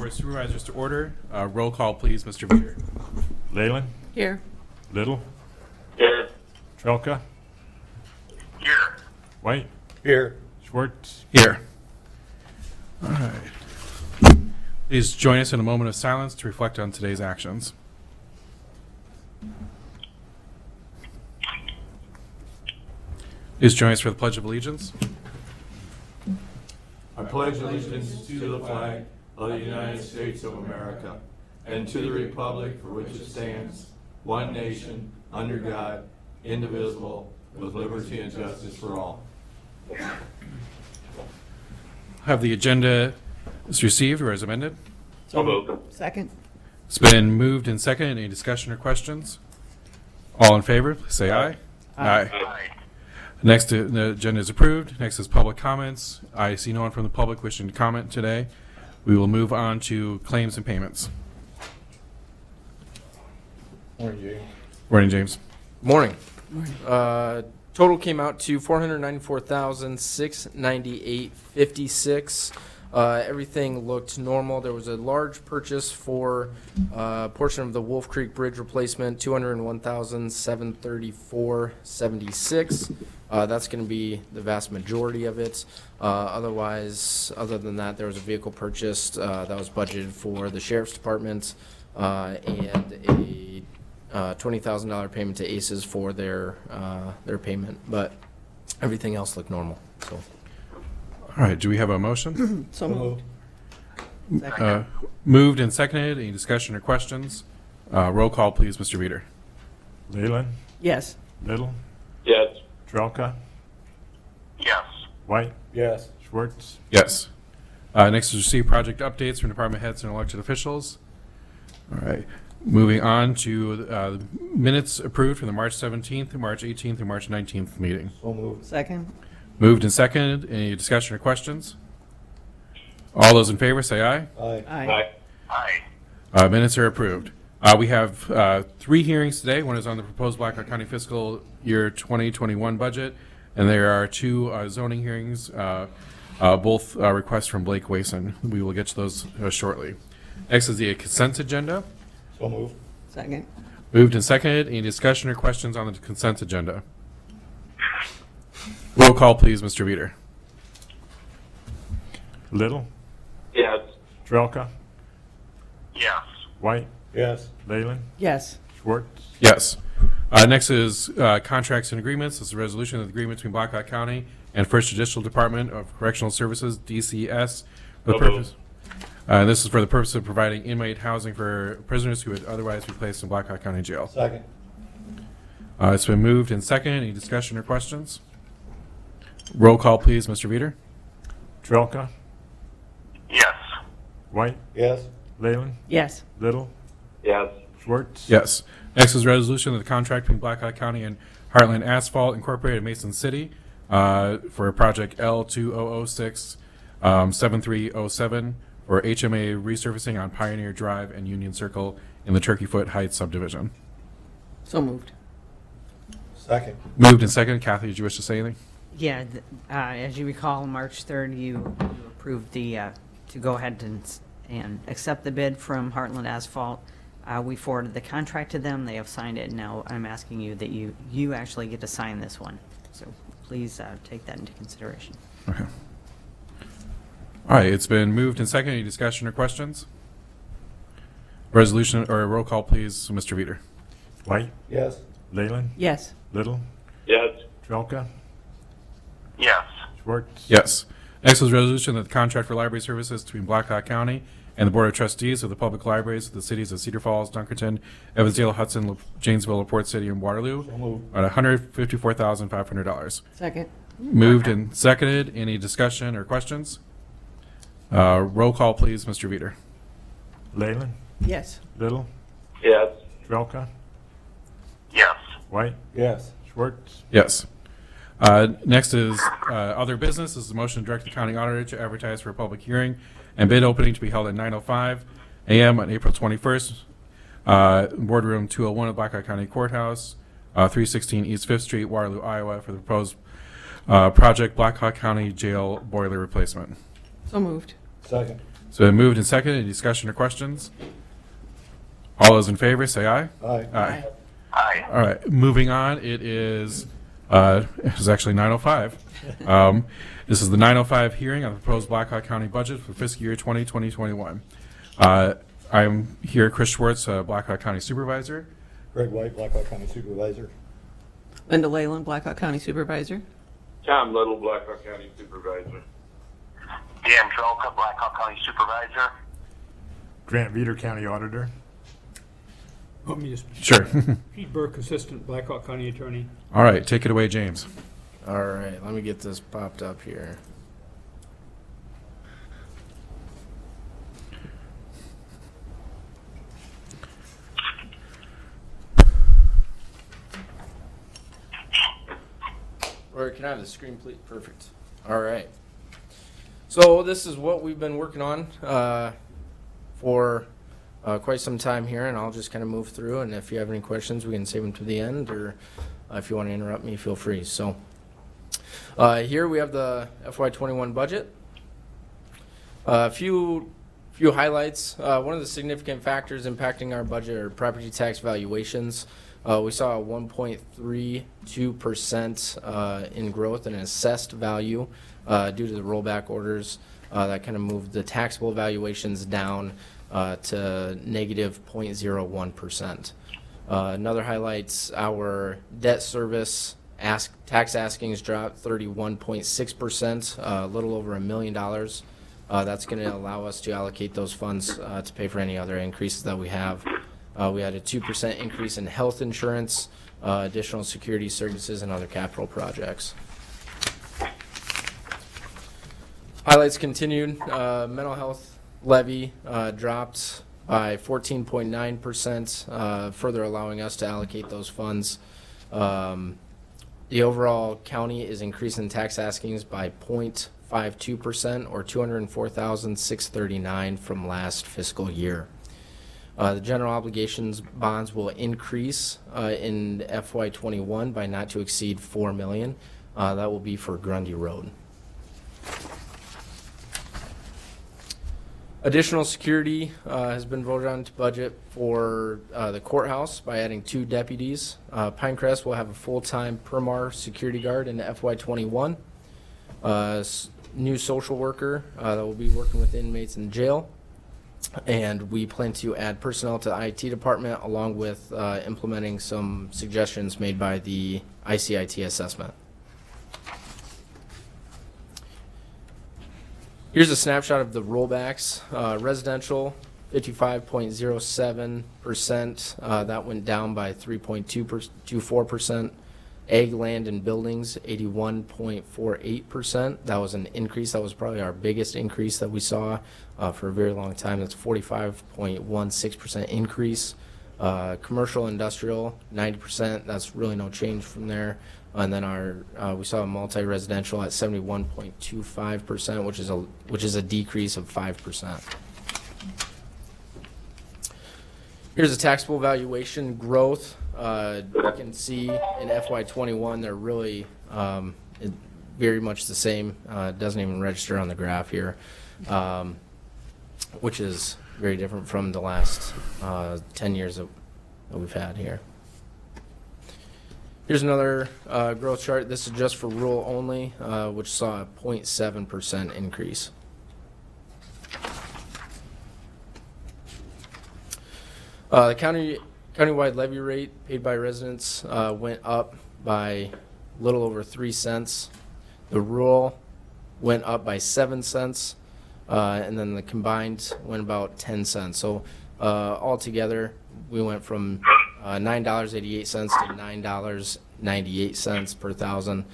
Board of Supervisors to order. Roll call, please, Mr. Veeder. Leyland, Here. Little, Here. Trelka, Here. White, Here. Schwartz. Here. All right. Please join us in a moment of silence to reflect on today's actions. Please join us for the Pledge of Allegiance. I pledge allegiance to the flag of the United States of America and to the republic for which it stands, one nation, under God, indivisible, with liberty and justice for all. Have the agenda is received or as amended. So moved. Second. It's been moved and seconded. Any discussion or questions? All in favor, please say aye. Aye. Aye. Next, the agenda is approved. Next is public comments. I see no one from the public wishing to comment today. We will move on to claims and payments. Morning, James. Morning, James. Morning. Total came out to $494,698.56. Everything looked normal. There was a large purchase for a portion of the Wolf Creek Bridge replacement, $201,734.76. That's going to be the vast majority of it. Otherwise, other than that, there was a vehicle purchased that was budgeted for the Sheriff's Department and a $20,000 payment to ACES for their payment, but everything else looked normal. So, All right, do we have a motion? So moved. Moved and seconded. Any discussion or questions? Roll call, please, Mr. Veeder. Leyland, Yes. Little, Yes. Trelka, Yes. White, Yes. Schwartz. Yes. Next is receive project updates from department heads and elected officials. All right. Moving on to minutes approved from the March 17th, March 18th, and March 19th meeting. So moved. Second. Moved and seconded. Any discussion or questions? All those in favor say aye. Aye. Aye. Aye. Minutes are approved. We have 3 hearings today. One is on the proposed Blackhawk County fiscal year 2021 budget, and there are 2 zoning hearings, both requests from Blake Wason. We will get to those shortly. Next is the consent agenda. So moved. Second. Moved and seconded. Any discussion or questions on the consent agenda? Roll call, please, Mr. Veeder. Little, Yes. Trelka, Yes. White, Yes. Leyland, Yes. Schwartz. Yes. Next is contracts and agreements. This is a resolution of the agreement between Blackhawk County and First Judicial Department of Correctional Services, DCS, for the So purpose. This is for the purpose of providing inmate housing for prisoners who would otherwise be placed in Blackhawk County Jail. Second. It's been moved and seconded. Any discussion or questions? Roll call, please, Mr. Veeder. Trelka, Yes. White, Yes. Leyland, Yes. Little, Yes. Schwartz. Yes. Next is resolution of the contract between Blackhawk County and Heartland Asphalt Incorporated in Mason City for project L2006 7307 for HMA resurfacing on Pioneer Drive and Union Circle in the Turkey Foot Heights subdivision. So moved. Second. Moved and seconded. Kathy, did you wish to say anything? Yeah, as you recall, March 3rd, you approved to go ahead and accept the bid from Heartland Asphalt. We forwarded the contract to them. They have signed it. Now I'm asking you that you actually get to sign this one. So please take that into consideration. Okay. All right. It's been moved and seconded. Any discussion or questions? Resolution or a roll call, please, Mr. Veeder. White, Yes. Leyland, Yes. Little, Yes. Trelka, Yes. Schwartz. Yes. Next is resolution that the contract for library services between Blackhawk County and the Board of Trustees of the Public Libraries of the cities of Cedar Falls, Dunkerton, Evansdale, Hudson, Janesville, LaPorte City, and Waterloo So moved. at $154,500. Second. Moved and seconded. Any discussion or questions? Roll call, please, Mr. Veeder. Leyland, Yes. Little, Yes. Trelka, Yes. White, Yes. Schwartz. Yes. Next is other business. This is a motion to direct the county auditor to advertise for a public hearing and bid opening to be held at 9:05 a.m. on April 21st. Boardroom 201 of Blackhawk County Courthouse, 316 East 5th Street, Waterloo, Iowa, for the proposed project Blackhawk County Jail boiler replacement. So moved. Second. So moved and seconded. Any discussion or questions? All those in favor, say aye. Aye. Aye. Aye. All right, moving on, it's actually 9:05. This is the 9:05 hearing on the proposed Blackhawk County budget for fiscal year 2020-21. I'm here, Chris Schwartz, Blackhawk County Supervisor. Greg White, Blackhawk County Supervisor. Linda Leyland, Blackhawk County Supervisor. Tom Little, Blackhawk County Supervisor. Dan Trolka, Blackhawk County Supervisor. Grant Veeder, County Auditor. Want me to speak? Sure. Pete Burke, Assistant Blackhawk County Attorney. All right, take it away, James. All right, let me get this popped up here. Or can I have the screen, please? Perfect. All right. So this is what we've been working on for quite some time here, and I'll just kind of move through. And if you have any questions, we can save them to the end, or if you want to interrupt me, feel free. So here we have the FY21 budget. A few highlights. One of the significant factors impacting our budget are property tax valuations. We saw a 1.32% in growth in assessed value due to the rollback orders that kind of moved the taxable valuations down to negative 0.01%. Another highlights our debt service tax askings dropped 31.6%, a little over $1 million. That's going to allow us to allocate those funds to pay for any other increases that we have. We had a 2% increase in health insurance, additional security services, and other capital projects. Highlights continued. Mental health levy dropped by 14.9%, further allowing us to allocate those funds. The overall county is increasing tax askings by 0.52% or $204,639 from last fiscal year. The general obligations bonds will increase in FY21 by not to exceed $4 million. That will be for Grundy Road. Additional security has been voted on to budget for the courthouse by adding 2 deputies. Pinecrest will have a full-time Permar security guard in FY21. New social worker that will be working with inmates in jail. And we plan to add personnel to the IT department along with implementing some suggestions made by the ICIT assessment. Here's a snapshot of the rollbacks. Residential, 55.07%. That went down by 3.24%. Ag, land, and buildings, 81.48%. That was an increase. That was probably our biggest increase that we saw for a very long time. That's 45.16% increase. Commercial, industrial, 90%. That's really no change from there. And then we saw a multi-residential at 71.25%, which is a decrease of 5%. Here's a taxable valuation growth. You can see in FY21 they're really very much the same. It doesn't even register on the graph here, which is very different from the last 10 years that we've had here. Here's another growth chart. This is just for rural only, which saw a 0.7% increase. The countywide levy rate paid by residents went up by a little over 3 cents. The rural went up by 7 cents, and then the combined went about 10 cents. So altogether, we went from $9.88 to $9.98 per thousand,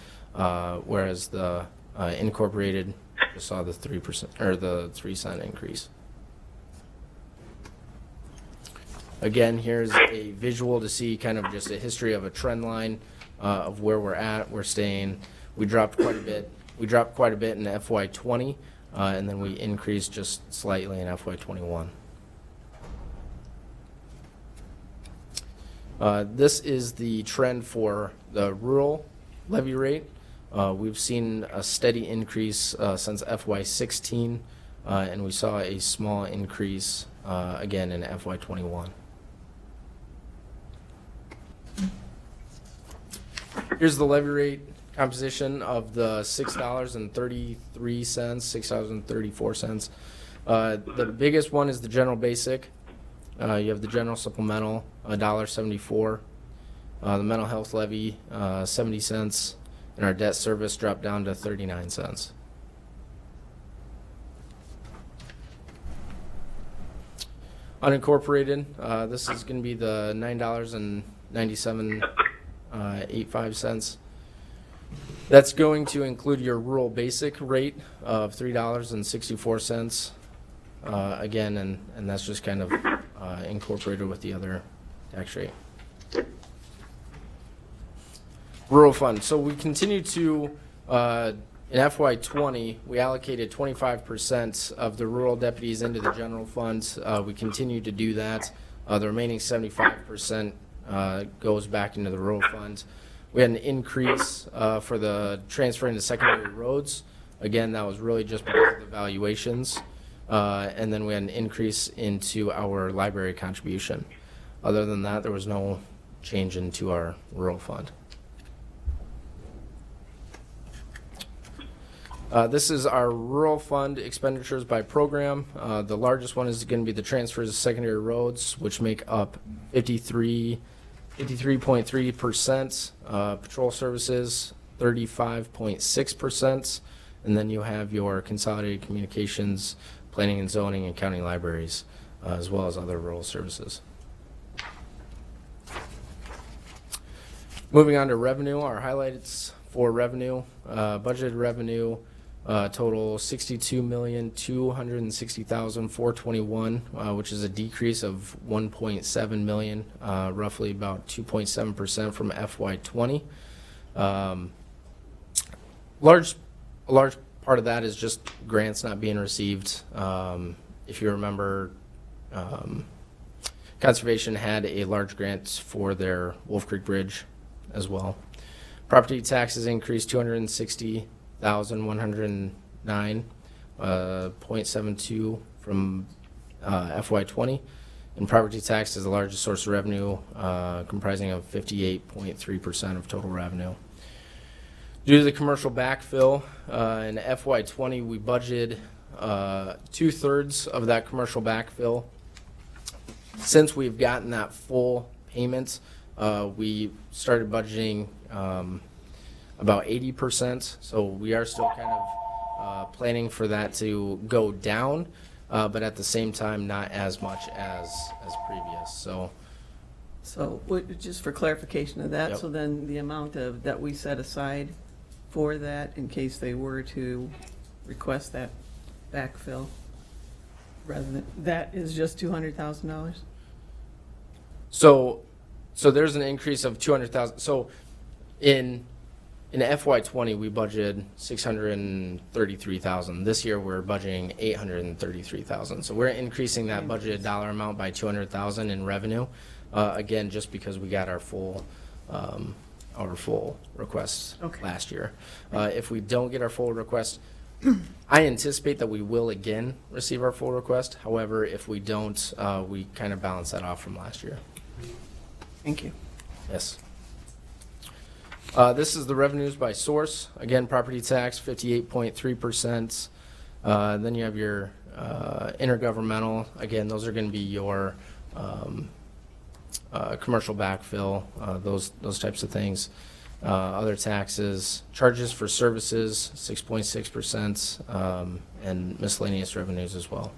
whereas the incorporated just saw the 3% or the 3 cent increase. Again, here's a visual to see kind of just a history of a trend line of where we're at. We're staying. We dropped quite a bit. We dropped quite a bit in FY20, and then we increased just slightly in FY21. This is the trend for the rural levy rate. We've seen a steady increase since FY16. and we saw a small increase again in FY21. Here's the levy rate composition of the $6.33, $6.34. The biggest one is the general basic. You have the general supplemental, $1.74. The mental health levy, 70 cents, and our debt service dropped down to 39 cents. Unincorporated, this is going to be the $9.97.85. That's going to include your rural basic rate of $3.64. Again, and that's just kind of incorporated with the other tax rate. Rural fund. So we continue to, in FY20, we allocated 25% of the rural deputies into the general fund. We continue to do that. The remaining 75% goes back into the rural fund. We had an increase for the transfer into secondary roads. Again, that was really just because of the valuations. And then we had an increase into our library contribution. Other than that, there was no change into our rural fund. This is our rural fund expenditures by program. The largest one is going to be the transfers to secondary roads, which make up 53.3%. Patrol services, 35.6%. And then you have your consolidated communications, planning and zoning, and county libraries, as well as other rural services. Moving on to revenue, our highlights for revenue. Budgeted revenue total $62,260,421, which is a decrease of $1.7 million, roughly about 2.7% from FY20. A large part of that is just grants not being received. If you remember, Conservation had a large grant for their Wolf Creek Bridge as well. Property taxes increased $260,109.72 from FY20, and property tax is the largest source of revenue, comprising of 58.3% of total revenue. Due to the commercial backfill, in FY20 we budgeted 2/3 of that commercial backfill. Since we've gotten that full payment, we started budgeting about 80%, so we are still kind of planning for that to go down, but at the same time not as much as previous. So just for clarification of that, Yep. so then the amount of that we set aside for that in case they were to request that backfill, rather than, that is just $200,000? So there's an increase of 200,000. So in FY20 we budgeted 633,000. This year we're budgeting 833,000. So we're increasing that budgeted dollar amount by 200,000 in revenue. Again, just because we got our full request last year. If we don't get our full request, I anticipate that we will again receive our full request. However, if we don't, we kind of balance that off from last year. Thank you. Yes. This is the revenues by source. Again, property tax, 58.3%. Then you have your intergovernmental. Again, those are going to be your commercial backfill, those types of things. Other taxes, charges for services, 6.6%, and miscellaneous revenues as well.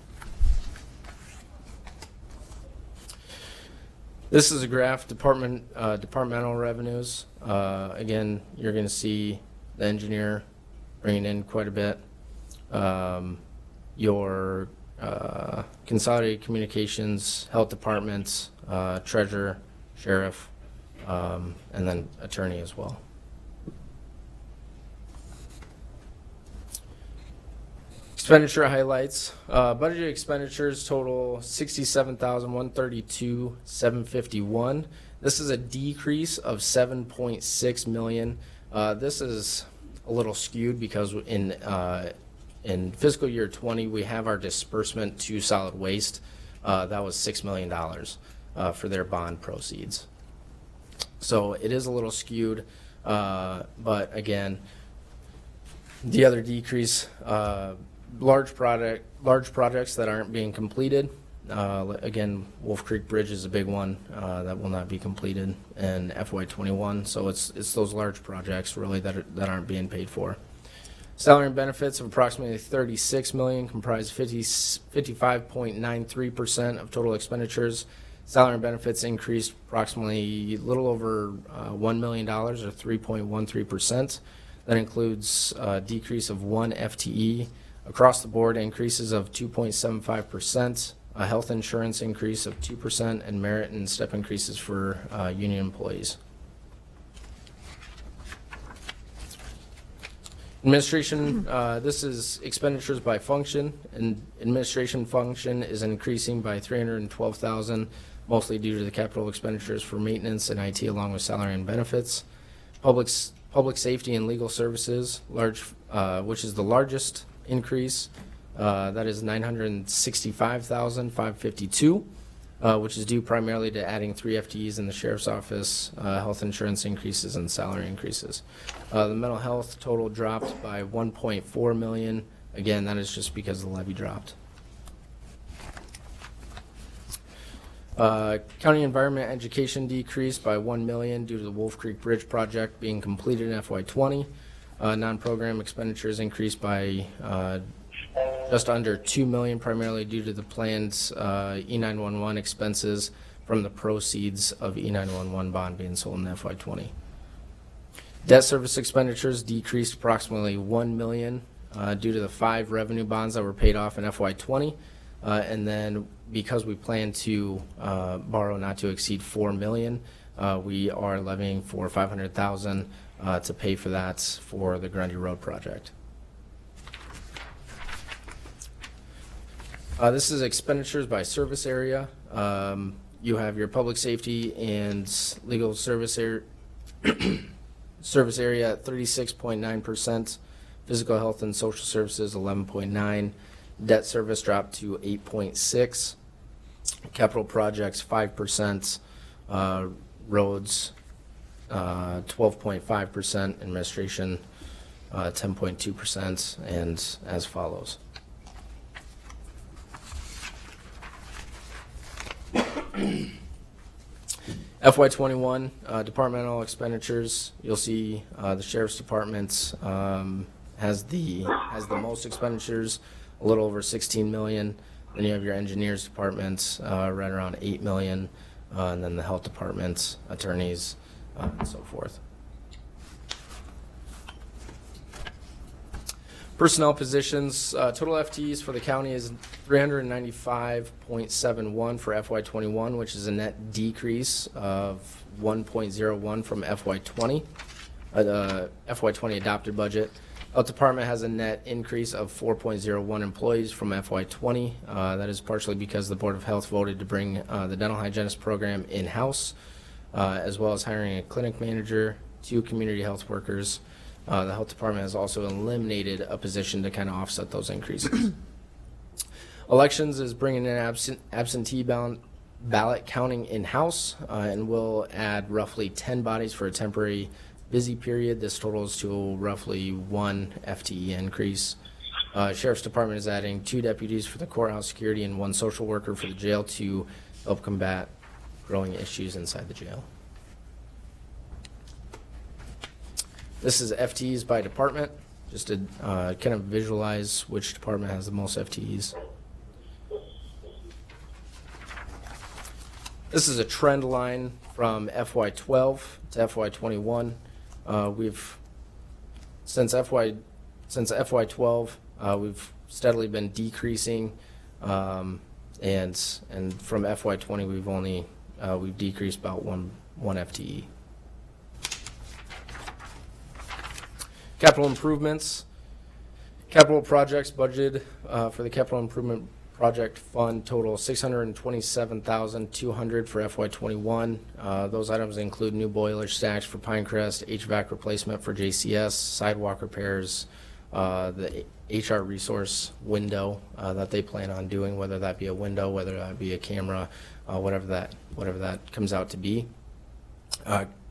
This is a graph, departmental revenues. Again, you're going to see the engineer bringing in quite a bit. Your consolidated communications, health departments, treasurer, sheriff, and then attorney as well. Expenditure highlights. Budgeted expenditures total $67,132,751. This is a decrease of $7.6 million. This is a little skewed because in in fiscal year 20, we have our disbursement to solid waste. That was $6 million for their bond proceeds. So it is a little skewed, but again, the other decrease, large projects that aren't being completed. Again, Wolf Creek Bridge is a big one that will not be completed in FY21. So it's those large projects really that aren't being paid for. Salary and benefits of approximately $36 million comprise 55.93% of total expenditures. Salary and benefits increased approximately a little over $1 million, or 3.13%. That includes a decrease of 1 FTE. Across the board, increases of 2.75%, a health insurance increase of 2%, and merit and step increases for union employees. Administration, this is expenditures by function, and administration function is increasing by $312,000, mostly due to the capital expenditures for maintenance and IT, along with salary and benefits. Public safety and legal services, which is the largest increase, that is $965,552, which is due primarily to adding 3 FTEs in the sheriff's office, health insurance increases, and salary increases. The mental health total dropped by $1.4 million. Again, that is just because the levy dropped. County environment education decreased by $1 million due to the Wolf Creek Bridge project being completed in FY20. Non-program expenditures increased by just under $2 million, primarily due to the planned E911 expenses from the proceeds of E911 bond being sold in FY20. Debt service expenditures decreased approximately $1 million due to the 5 revenue bonds that were paid off in FY20. And then because we plan to borrow not to exceed $4 million, we are levying for $500,000 to pay for that for the Grundy Road project. This is expenditures by service area. You have your public safety and legal service area, service area at 36.9%, physical health and social services 11.9%, debt service dropped to 8.6%, capital projects 5%, roads 12.5%, administration 10.2%, and as follows. FY21 departmental expenditures. You'll see the sheriff's department has the most expenditures, a little over 16 million. Then you have your engineers department right around 8 million, and then the health department, attorneys, and so forth. Personnel positions, total FTEs for the county is 395.71 for FY21, which is a net decrease of 1.01 from FY20, FY20 adopted budget. Health department has a net increase of 4.01 employees from FY20. That is partially because the Board of Health voted to bring the dental hygienist program in-house, as well as hiring a clinic manager, 2 community health workers. The health department has also eliminated a position to kind of offset those increases. Elections is bringing in absentee ballot counting in-house, and will add roughly 10 bodies for a temporary busy period. This totals to roughly 1 FTE increase. Sheriff's Department is adding 2 deputies for the courthouse security and 1 social worker for the jail to help combat growing issues inside the jail. This is FTEs by department, just to kind of visualize which department has the most FTEs. This is a trend line from FY12 to FY21. Since FY12, we've steadily been decreasing, and from FY20 we've decreased about one FTE. Capital improvements. Capital projects budgeted for the capital improvement project fund total $627,200 for FY21. Those items include new boiler stacks for Pinecrest, HVAC replacement for JCS, sidewalk repairs, the HR resource window that they plan on doing, whether that be a window, whether that be a camera, whatever that comes out to be.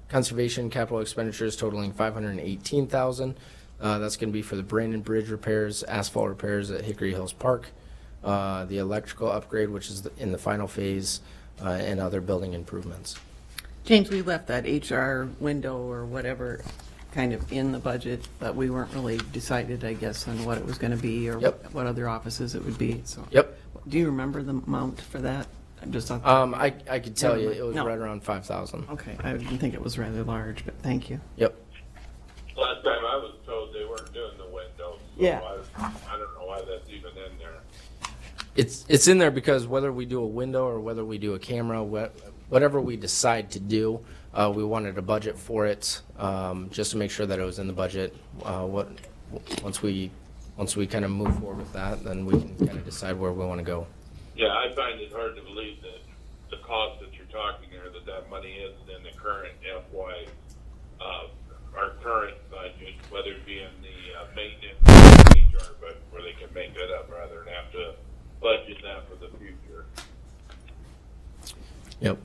Conservation capital expenditures totaling $518,000. That's going to be for the Brandon Bridge repairs, asphalt repairs at Hickory Hills Park, the electrical upgrade, which is in the final phase, and other building improvements. James, we left that HR window or whatever kind of in the budget, but we weren't really decided, I guess, on what it was going to be or Yep. what other offices it would be, so. Yep. Do you remember the amount for that? I'm just on. I could tell you it was No. right around 5,000. Okay, I didn't think it was rather large, but thank you. Yep. Last time I was told they weren't doing the windows. So Yeah. I don't know why that's even in there. It's in there because whether we do a window or whether we do a camera, whatever we decide to do, we wanted a budget for it, just to make sure that it was in the budget. Once we kind of move forward with that, then we can kind of decide where we want to go. Yeah, I find it hard to believe that the cost that you're talking there, that money isn't in the current FY, our current budget, whether it be in the maintenance or HR, but where they can make that up rather than have to budget that for the future. Yep.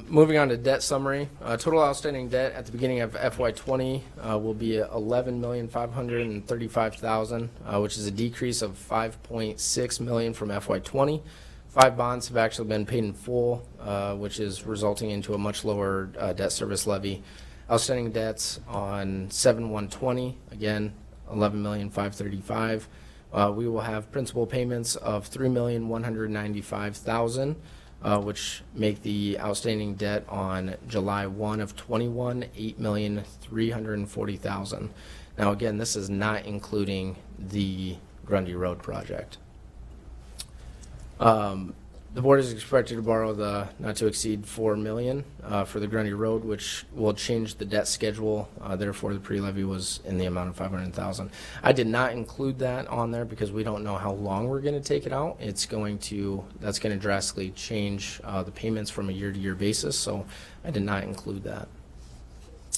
Moving on to debt summary. Total outstanding debt at the beginning of FY20 will be $11,535,000, which is a decrease of $5.6 million from FY20. 5 bonds have actually been paid in full, which is resulting into a much lower debt service levy. Outstanding debts on 7/1/20, again, $11,535,000. We will have principal payments of $3,195,000. Which make the outstanding debt on July 1 of 21, $8,340,000. Now again, this is not including the Grundy Road project. The board is expected to borrow the not to exceed $4 million for the Grundy Road, which will change the debt schedule. Therefore, the pre-levy was in the amount of $500,000. I did not include that on there because we don't know how long we're going to take it out. That's going to drastically change the payments from a year-to-year basis. So I did not include that.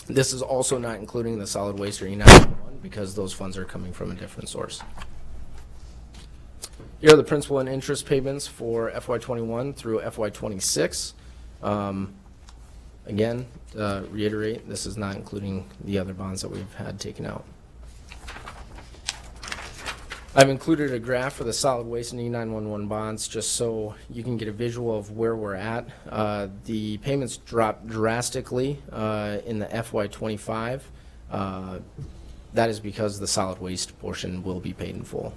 This is also not including the solid waste or E911 because those funds are coming from a different source. Here are the principal and interest payments for FY21 through FY26. Again, to reiterate, this is not including the other bonds that we've had taken out. I've included a graph for the solid waste and E911 bonds just so you can get a visual of where we're at. The payments dropped drastically in the FY25. That is because the solid waste portion will be paid in full.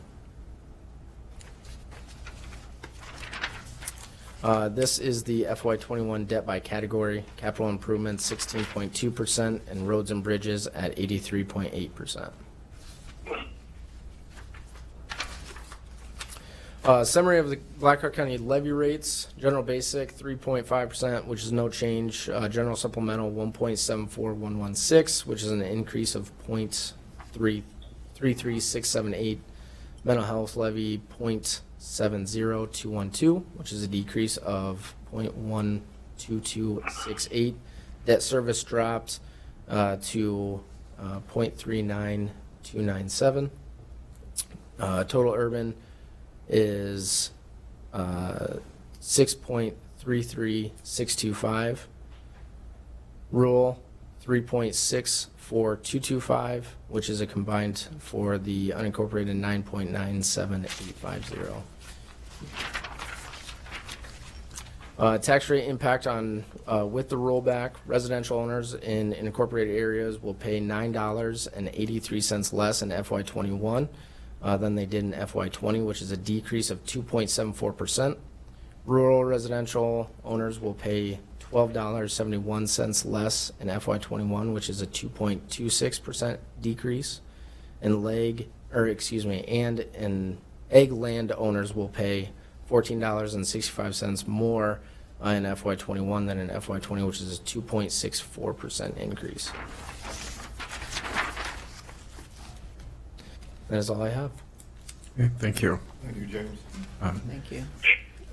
This is the FY21 debt by category. Capital improvements 16.2% and roads and bridges at 83.8%. Summary of the Blackhawk County levy rates. General basic 3.5%, which is no change. General supplemental 1.74116, which is an increase of 0.33678. Mental health levy 0.70212, which is a decrease of 0.12268. Debt service dropped to 0.39297. Total urban is 6.33625. Rural 3.64225, which is a combined for the unincorporated 9.97850. Tax rate impact on with the rollback, residential owners in incorporated areas will pay $9.83 less in FY21 than they did in FY20, which is a decrease of 2.74%. Rural residential owners will pay $12.71 less in FY21, which is a 2.26% decrease. And egg land owners will pay $14.65 more in FY21 than in FY20, which is a 2.64% increase. That is all I have. Okay, thank you. Thank you, James. Thank you.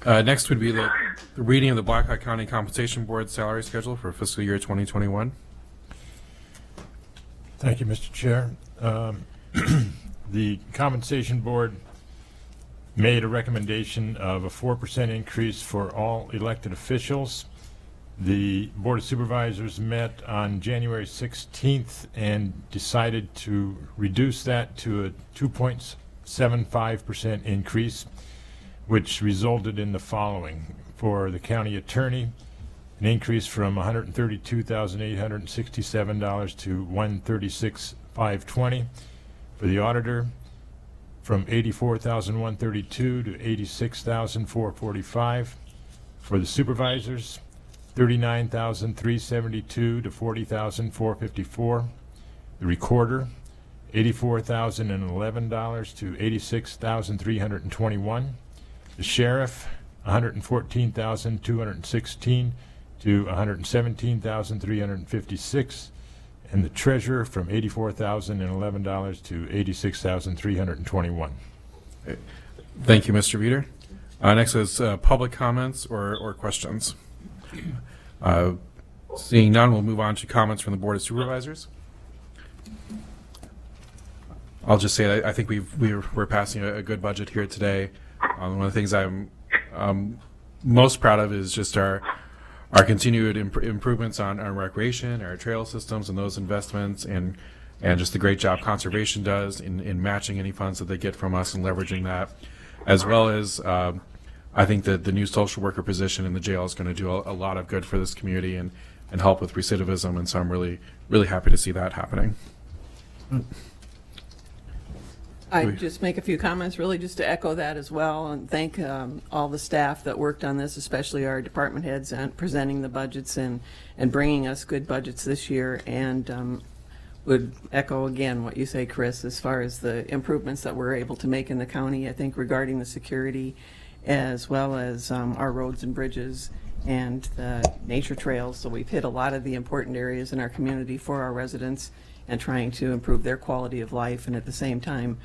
Next would be the reading of the Blackhawk County Compensation Board salary schedule for fiscal year 2021. Thank you, Mr. Chair. The Compensation Board made a recommendation of a 4% increase for all elected officials. The Board of Supervisors met on January 16th and decided to reduce that to a 2.75% increase, which resulted in the following. For the county attorney, an increase from $132,867 to $136,520. For the auditor, from $84,132 to $86,445. For the supervisors, $39,372 to $40,454. The recorder, $84,011 to $86,321. The sheriff, $114,216 to $117,356. And the treasurer from $84,011 to $86,321. Thank you, Mr. Reader. Next is public comments or questions. Seeing none, we'll move on to comments from the Board of Supervisors. I'll just say that I think we're passing a good budget here today. One of the things I'm most proud of is just our continued improvements on recreation, our trail systems, and those investments, and just the great job conservation does in matching any funds that they get from us and leveraging that, as well as I think that the new social worker position in the jail is going to do a lot of good for this community and help with recidivism, and so I'm really happy to see that happening. I'd just make a few comments, really just to echo that as well, and thank all the staff that worked on this, especially our department heads, and presenting the budgets and bringing us good budgets this year, and would echo again what you say, Chris, as far as the improvements that we're able to make in the county, I think regarding the security, as well as our roads and bridges and the nature trails. So we've hit a lot of the important areas in our community for our residents and trying to improve their quality of life, and at the same time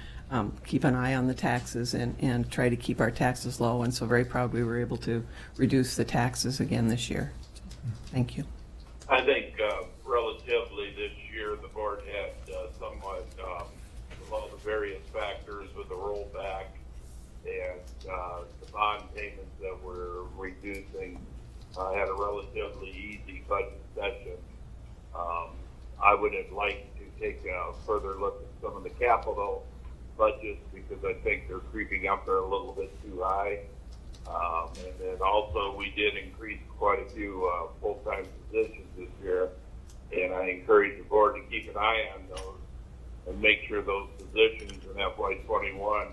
keep an eye on the taxes and try to keep our taxes low. And so very proud we were able to reduce the taxes again this year. Thank you. I think relatively this year the board had somewhat with all the various factors with the rollback and the bond payments that we're reducing, had a relatively easy budget session. I would have liked to take a further look at some of the capital budgets because I think they're creeping up there a little bit too high. And then also we did increase quite a few full-time positions this year, and I encourage the board to keep an eye on those and make sure those positions in FY21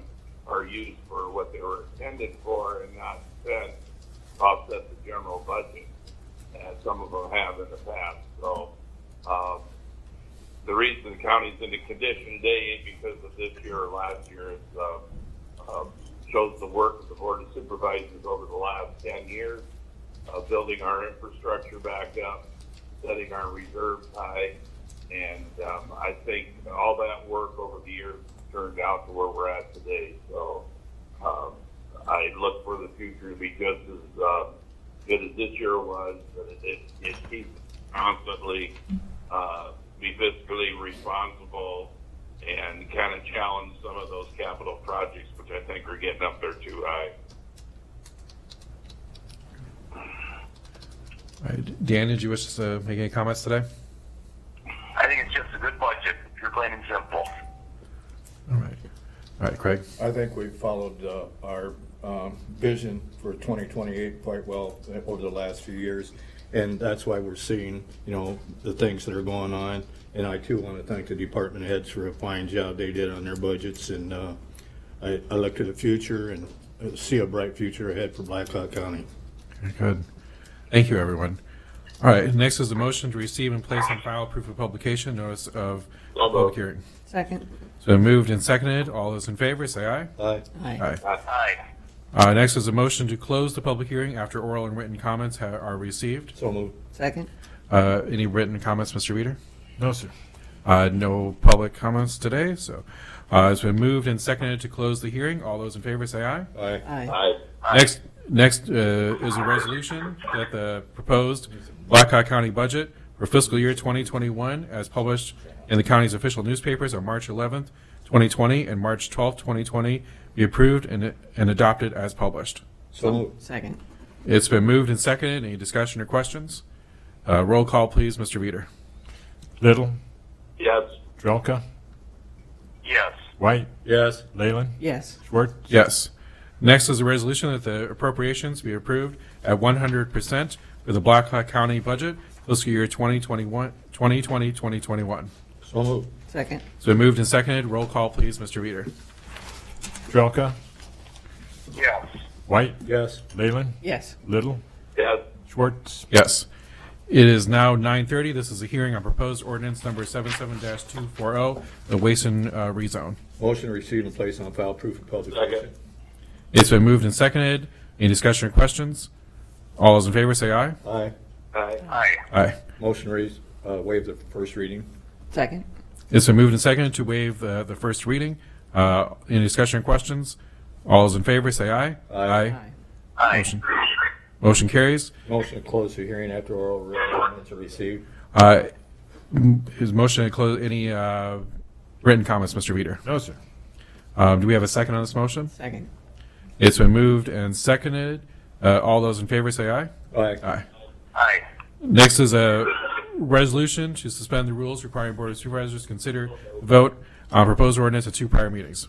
are used for what they were intended for and not spent to offset the general budget, as some of them have in the past. So the reason the county's in the condition today ain't because of this year or last year. It shows the work of the Board of Supervisors over the last 10 years, building our infrastructure back up, setting our reserves high, and I think all that work over the years turned out to where we're at today. So I look for the future to be just as good as this year was, but it keeps constantly be fiscally responsible and kind of challenge some of those capital projects, which I think are getting up there too high. All right. Dan, did you wish to make any comments today? I think it's just a good budget, pure plain and simple. All right. All right, Craig. I think we've followed our vision for 2028 quite well over the last few years. And that's why we're seeing, the things that are going on. And I too want to thank the department heads for a fine job they did on their budgets. And I look to the future and see a bright future ahead for Blackhawk County. Very good. Thank you, everyone. All right. Next is the motion to receive and place on file proof of publication notice of public hearing. Second. So moved and seconded. All those in favor, say aye. Aye. Aye. Aye. Next is a motion to close the public hearing after oral and written comments are received. So moved. Second. Any written comments, Mr. Reader? No, sir. No public comments today, so it's been moved and seconded to close the hearing. All those in favor say aye. Aye. Aye. Next is a resolution that the proposed Blackhawk County budget for fiscal year 2021 as published in the county's official newspapers on March 11th, 2020 and March 12th, 2020 be approved and adopted as published. So moved. Second. It's been moved and seconded. Any discussion or questions? Roll call, please, Mr. Veeder. Little, Yes. Trelka, Yes. White, Yes. Leyland, Yes. Schwartz. Yes. Next is a resolution that the appropriations be approved at 100% for the Blackhawk County budget fiscal year 2020-2021. So moved. Second. It's been moved and seconded. Roll call, please, Mr. Veeder. Trelka, Yes. White, Yes. Leyland, Yes. Little, Yes. Schwartz. Yes. It is now 9:30. This is a hearing on proposed ordinance number 77-240, the Wason rezone. Motion to receive and place on file, proof of publication. Second. It's been moved and seconded. Any discussion or questions? All those in favor say aye. Aye. Aye. Aye. Aye. Motion to waive the first reading. Second. It's been moved and seconded to waive the first reading. Any discussion or questions? All those in favor say aye. Aye. Aye. Motion carries. Motion to close the hearing after oral comments are received. Is motion to close any written comments, Mr. Veeder? No, sir. Do we have a second on this motion? Second. It's been moved and seconded. All those in favor say aye. Aye. Aye. Aye. Next is a resolution to suspend the rules requiring Board of Supervisors to consider vote on proposed ordinance at 2 prior meetings.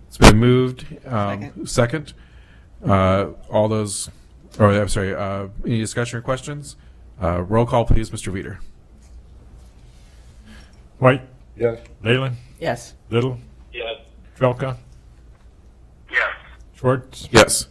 It's been moved. Second. All those, or I'm sorry, any discussion or questions? Roll call, please, Mr. Veeder. White, Yes. Leyland, Yes. Little, Yes. Trelka, Yes. Schwartz. Yes.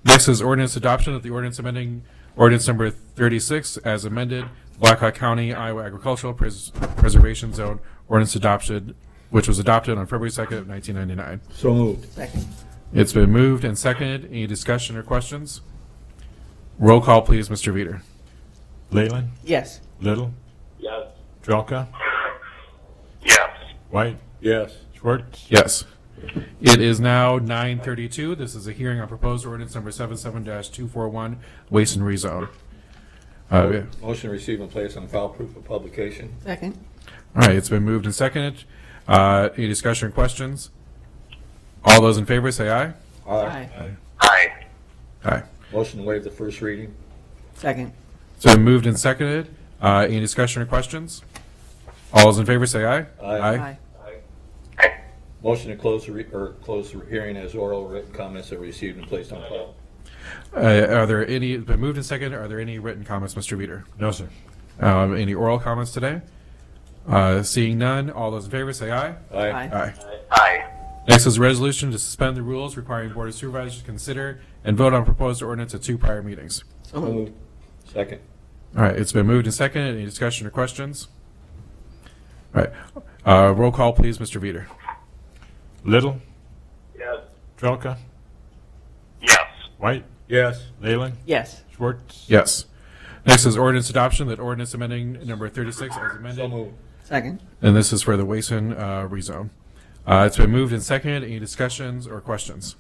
Next is ordinance adoption of the ordinance amending ordinance number 36 as amended, Blackhawk County, Iowa Agricultural Preservation Zone ordinance adopted, which was adopted on February 2nd of 1999. So moved. Second. It's been moved and seconded. Any discussion or questions? Roll call, please, Mr. Veeder. Leyland, Yes. Little, Yes. Trelka, Yes. White, Yes. Schwartz. Yes. It is now 9:32. This is a hearing on proposed ordinance number 77-241, Waste and Rezone. Motion to receive and place on file, proof of publication. Second. All right, it's been moved and seconded. Any discussion or questions? All those in favor say aye. Aye. Aye. Aye. Motion to waive the first reading. Second. It's been moved and seconded. Any discussion or questions? All those in favor say aye. Aye. Motion to close the hearing as oral written comments are received and placed on file. Are there any, it's been moved and seconded. Are there any written comments, Mr. Veeder? No, sir. Any oral comments today? Seeing none, all those in favor say aye. Aye. Aye. Aye. Next is a resolution to suspend the rules requiring Board of Supervisors to consider and vote on proposed ordinance at 2 prior meetings. So moved. Second. All right, it's been moved and seconded. Any discussion or questions? All right, roll call, please, Mr. Veeder. Little, Yes. Trelka, Yes. White, Yes. Leyland, Yes. Schwartz. Yes. Next is ordinance adoption, that ordinance amending number 36 as So amended. moved. Second. And this is for the Wason rezone. It's been moved and seconded. Any discussions or questions?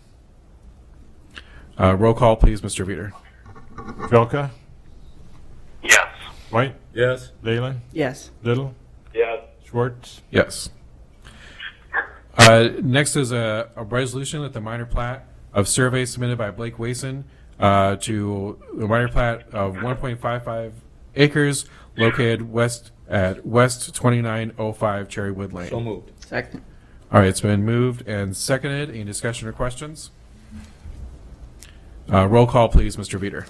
Roll call, please, Mr. Veeder. Trelka, Yes. White, Yes. Leyland, Yes. Little, Yes. Schwartz. Yes. Next is a resolution that the minor plat of survey submitted by Blake Wason to the minor plat of 1.55 acres located west at West 2905 Cherrywood Lane. So moved. Second. All right, it's been moved and seconded. Any discussion or questions? Roll call, please, Mr. Veeder.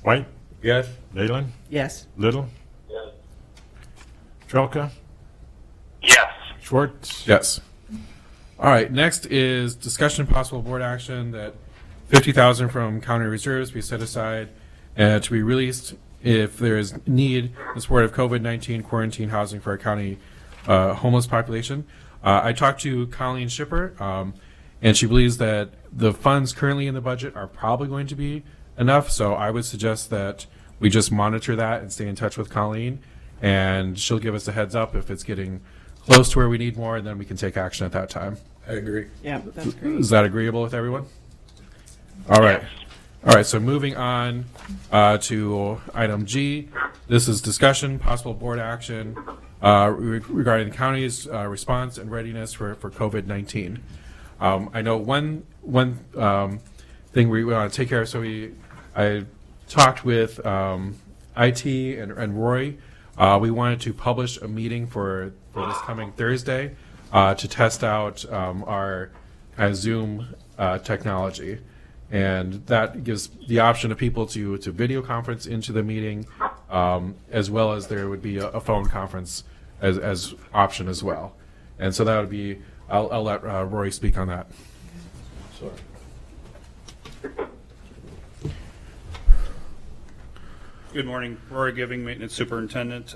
White, Yes. Leyland, Yes. Little, Yes. Trelka, Yes. Schwartz. Yes. All right, next is discussion possible board action that $50,000 from county reserves be set aside to be released if there is need in support of COVID-19 quarantine housing for our county homeless population. I talked to Colleen Shipper, and she believes that the funds currently in the budget are probably going to be enough, so I would suggest that we just monitor that and stay in touch with Colleen, and she'll give us a heads up if it's getting close to where we need more, and then we can take action at that time. I agree. Yeah, that's great. Is that agreeable with everyone? All right. All right, so moving on to item G, this is discussion, possible board action regarding the county's response and readiness for COVID-19. I know one thing we want to take care of. So I talked with IT and Roy. We wanted to publish a meeting for this coming Thursday to test out our Zoom technology. And that gives the option of people to video conference into the meeting, as well as there would be a phone conference as option as well. And so that would be, I'll let Roy speak on that. Sorry. Good morning, Rory Giving, Maintenance Superintendent.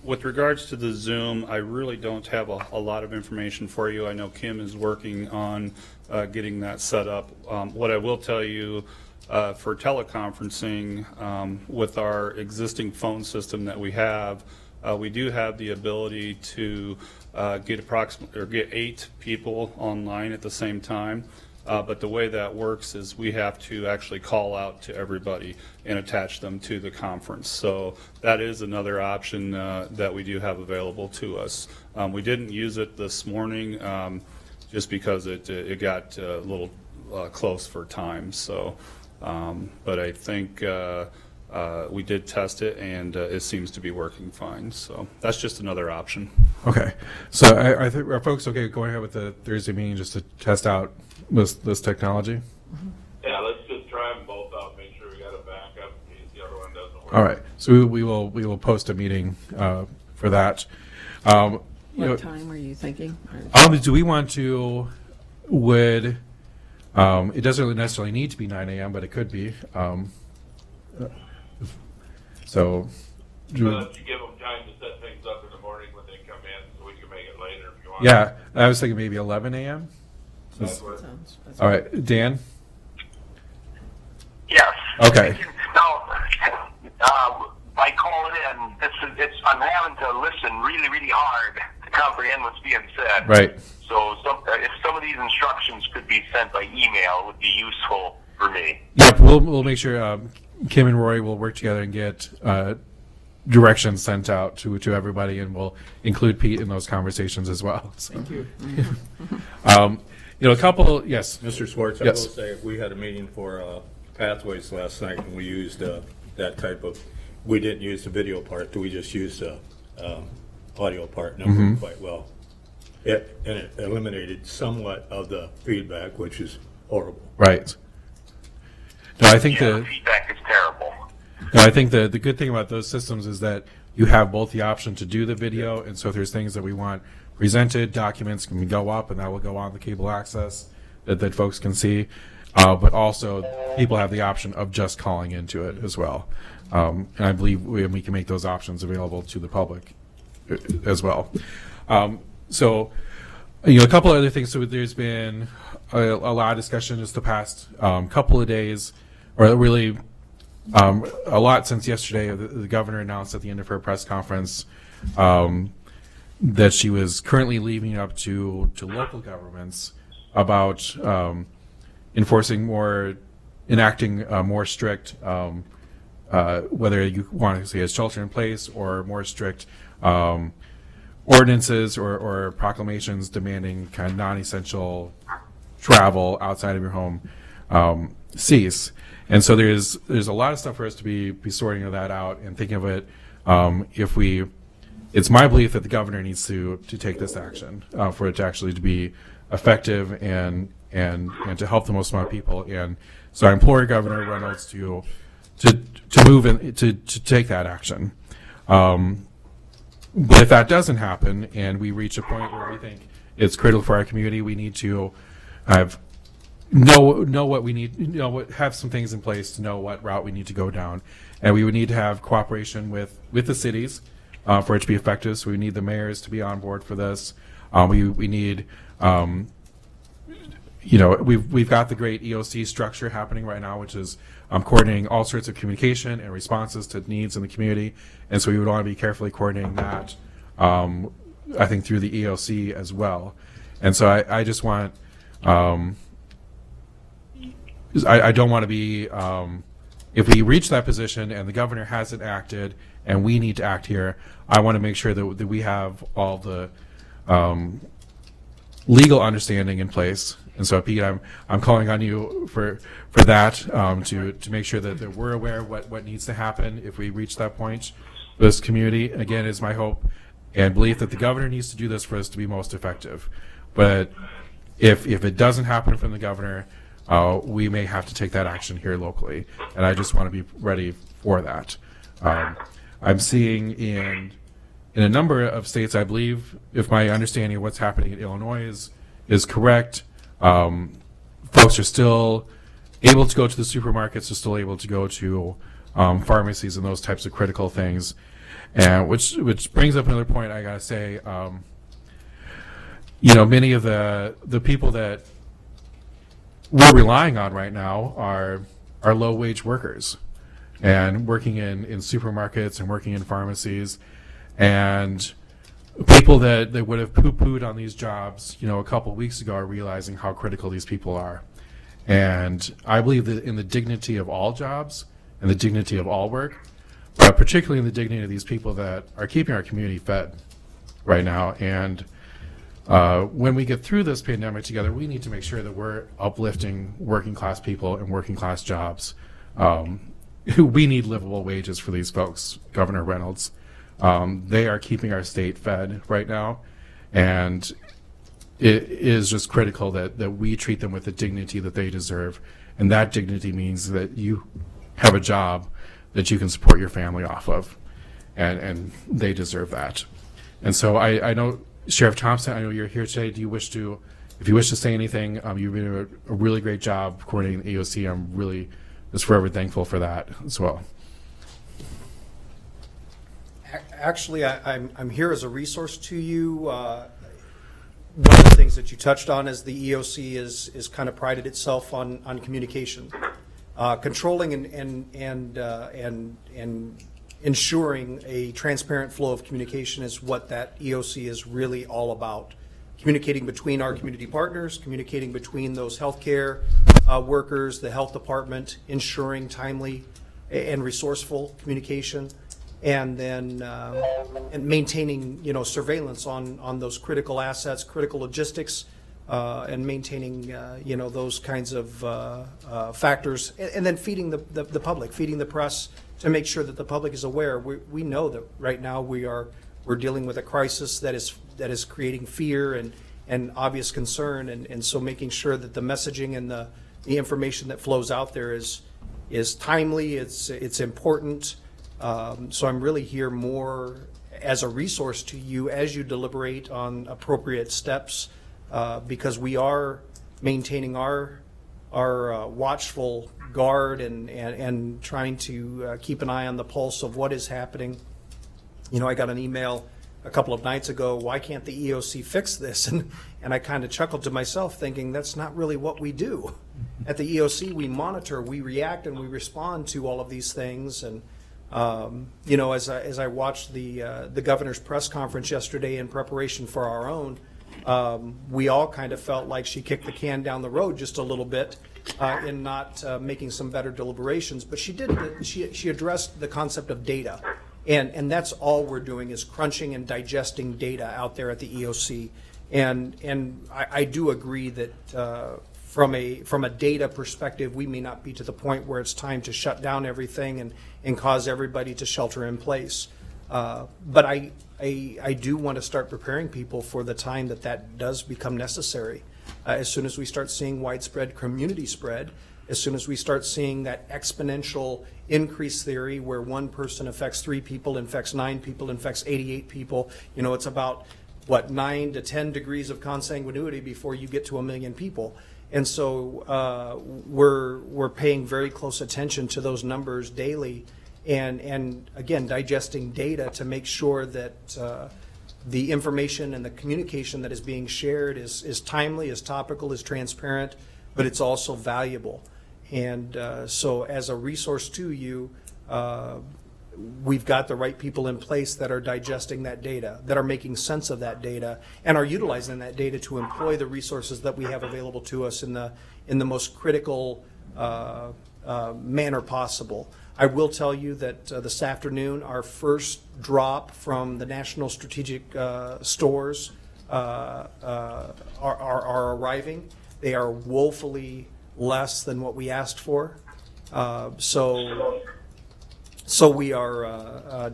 With regards to the Zoom, I really don't have a lot of information for you. I know Kim is working on getting that set up. What I will tell you for teleconferencing, with our existing phone system that we do have the ability to get 8 people online at the same time. But the way that works is we have to actually call out to everybody and attach them to the conference. So that is another option that we do have available to us. We didn't use it this morning just because it got a little close for time. So, but I think we did test it, and it seems to be working fine. So that's just another option. Okay. So I think, are folks okay going ahead with the Thursday meeting just to test out this technology? Yeah, let's just try them both out, make sure we got a backup in case the other one doesn't work. All right. So we will post a meeting for that. What time were you thinking? Do we want to, it doesn't really necessarily need to be 9 a.m., but it could be. So, You give them time to set things up in the morning when they come in, so we can make it later if you want. yeah, I was thinking maybe 11 a.m. That's what- All right, Dan? Yes. Okay. Now, by calling in, I'm having to listen really, really hard to comprehend what's being said. Right. So if some of these instructions could be sent by email, it would be useful for me. Yep, we'll make sure Kim and Roy will work together and get directions sent out to everybody, and we'll include Pete in those conversations as well. So. Thank you. A couple, yes. Mr. Swartz, Yes. I will say, we had a meeting for Pathways last night, and we used that type of, we didn't use the video part, we just used the audio part, and it worked quite well. And it eliminated somewhat of the feedback, which is horrible. Right. No, I think The feedback is terrible. I think the good thing about those systems is that you have both the option to do the video, and so if there's things that we want presented, documents can go up, and that will go on the cable access that folks can see. But also, people have the option of just calling into it as well. And I believe we can make those options available to the public as well. So, a couple other things. So there's been a lot of discussion just the past couple of days, or really a lot since yesterday. The governor announced at the end of her press conference that she was currently leaving up to local governments about enacting more strict, whether you want to say as shelter in place or more strict ordinances or proclamations demanding kind of non-essential travel outside of your home cease. And so there's a lot of stuff for us to be sorting that out and thinking of it. It's my belief that the governor needs to take this action for it to actually to be effective and to help the most amount of people. And so I implore Governor Reynolds to move in, to take that action. But if that doesn't happen and we reach a point where we think it's critical for our community, we need to know what we need, have some things in place to know what route we need to go down. And we would need to have cooperation with the cities for it to be effective. So we need the mayors to be on board for this. We need, we've got the great EOC structure happening right now, which is coordinating all sorts of communication and responses to needs in the community. And so we would want to be carefully coordinating that, I think, through the EOC as well. And so I just want, I don't want to be if we reach that position and the governor hasn't acted and we need to act here, I want to make sure that we have all the legal understanding in place. And so, Pete, I'm calling on you for that, to make sure that we're aware of what needs to happen if we reach that point. This community, again, is my hope and belief that the governor needs to do this for us to be most effective. But if it doesn't happen from the governor, we may have to take that action here locally. And I just want to be ready for that. I'm seeing in a number of states, I believe, if my understanding of what's happening in Illinois is correct, folks are still able to go to the supermarkets, are still able to go to pharmacies and those types of critical things, and which brings up another point. I gotta say, many of the people that we're relying on right now are low wage workers and working in supermarkets and working in pharmacies, and people that would have poo-pooed on these jobs, a couple weeks ago are realizing how critical these people are. And I believe that in the dignity of all jobs and the dignity of all work, but particularly in the dignity of these people that are keeping our community fed right now. And when we get through this pandemic together, we need to make sure that we're uplifting working class people and working class jobs. We need livable wages for these folks, Governor Reynolds. They are keeping our state fed right now, and it is just critical that we treat them with the dignity that they deserve, and that dignity means that you have a job that you can support your family off of, and they deserve that. And so I know, Sheriff Thompson, I know you're here today. If you wish to say anything, you've been doing a really great job coordinating the EOC. I'm really just forever thankful for that as well. Actually, I'm here as a resource to you. One of the things that you touched on is the EOC is kind of prided itself on communication, controlling and ensuring a transparent flow of communication is what that EOC is really all about. Communicating between our community partners, communicating between those healthcare workers, the health department, ensuring timely and resourceful communication, and then and maintaining surveillance on those critical assets, critical logistics, and maintaining those kinds of factors, and then feeding the public, feeding the press to make sure that the public is aware. We know that right now we're dealing with a crisis that is creating fear and obvious concern, and so making sure that the messaging and the information that flows out there is timely, it's important. So I'm really here more as a resource to you as you deliberate on appropriate steps, because we are maintaining our watchful guard and trying to keep an eye on the pulse of what is happening. I got an email a couple of nights ago, why can't the EOC fix this? And I kind of chuckled to myself thinking that's not really what we do. At the EOC, we monitor, we react, and we respond to all of these things. And as I watched the governor's press conference yesterday in preparation for our own, we all kind of felt like she kicked the can down the road just a little bit in not making some better deliberations. But she did. She addressed the concept of data, and that's all we're doing is crunching and digesting data out there at the EOC. And I do agree that from a data perspective, we may not be to the point where it's time to shut down everything and cause everybody to shelter in place. But I do want to start preparing people for the time that does become necessary. As soon as we start seeing widespread community spread, as soon as we start seeing that exponential increase theory where one person affects 3 people, infects 9 people, infects 88 people, it's about, 9 to 10 degrees of consanguinity before you get to 1 million people. And so we're paying very close attention to those numbers daily, and again, digesting data to make sure that the information and the communication that is being shared is timely, is topical, is transparent, but it's also valuable. And so as a resource to you, we've got the right people in place that are digesting that data, that are making sense of that data, and are utilizing that data to employ the resources that we have available to us in the most critical manner possible. I will tell you that this afternoon, our first drop from the National Strategic Stores are arriving. They are woefully less than what we asked for. So we are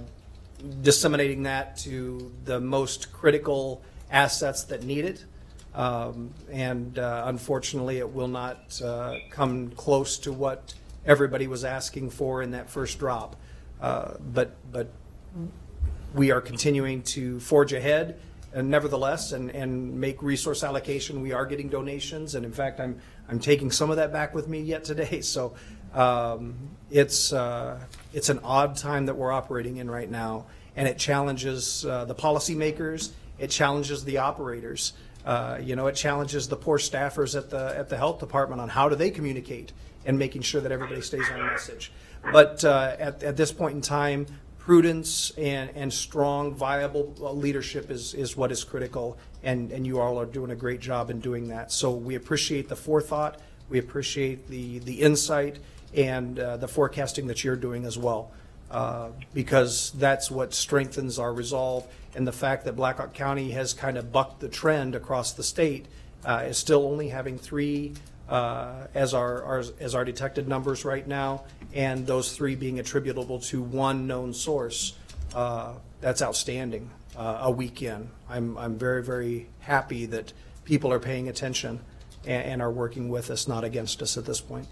disseminating that to the most critical assets that need it. Unfortunately, it will not come close to what everybody was asking for in that first drop. But we are continuing to forge ahead, and nevertheless, and make resource allocation. We are getting donations, and in fact, I'm taking some of that back with me yet today. So it's an odd time that we're operating in right now, and it challenges the policymakers. It challenges the operators. It challenges the poor staffers at the health department on how do they communicate and making sure that everybody stays on message. But at this point in time, prudence and strong, viable leadership is what is critical, and you all are doing a great job in doing that. So we appreciate the forethought, we appreciate the insight, and the forecasting that you're doing as well, because that's what strengthens our resolve. And the fact that Blackhawk County has kind of bucked the trend across the state, is still only having 3 as our detected numbers right now, and those 3 being attributable to one known source. That's outstanding. A weekend. I'm very, very happy that people are paying attention and are working with us, not against us at this point.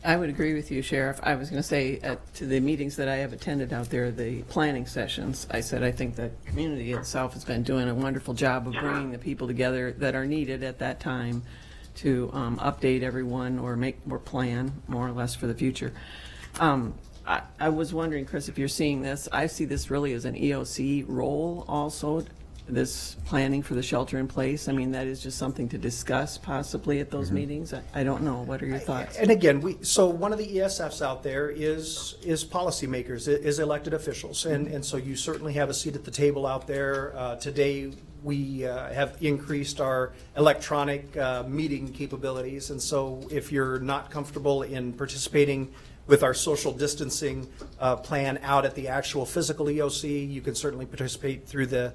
I would agree with you, Sheriff. I was going to say to the meetings that I have attended out there, the planning sessions, I said I think the community itself has been doing a wonderful job of bringing the people together that are needed at that time to update everyone or plan more or less for the future. I was wondering, Chris, if you're seeing this. I see this really as an EOC role also, this planning for the shelter in place. I mean, that is just something to discuss possibly at those meetings. I don't know. What are your thoughts? And again, so one of the ESFs out there is policymakers, is elected officials. And so you certainly have a seat at the table out there. Today, we have increased our electronic meeting capabilities. And so if you're not comfortable in participating with our social distancing plan out at the actual physical EOC, you can certainly participate through the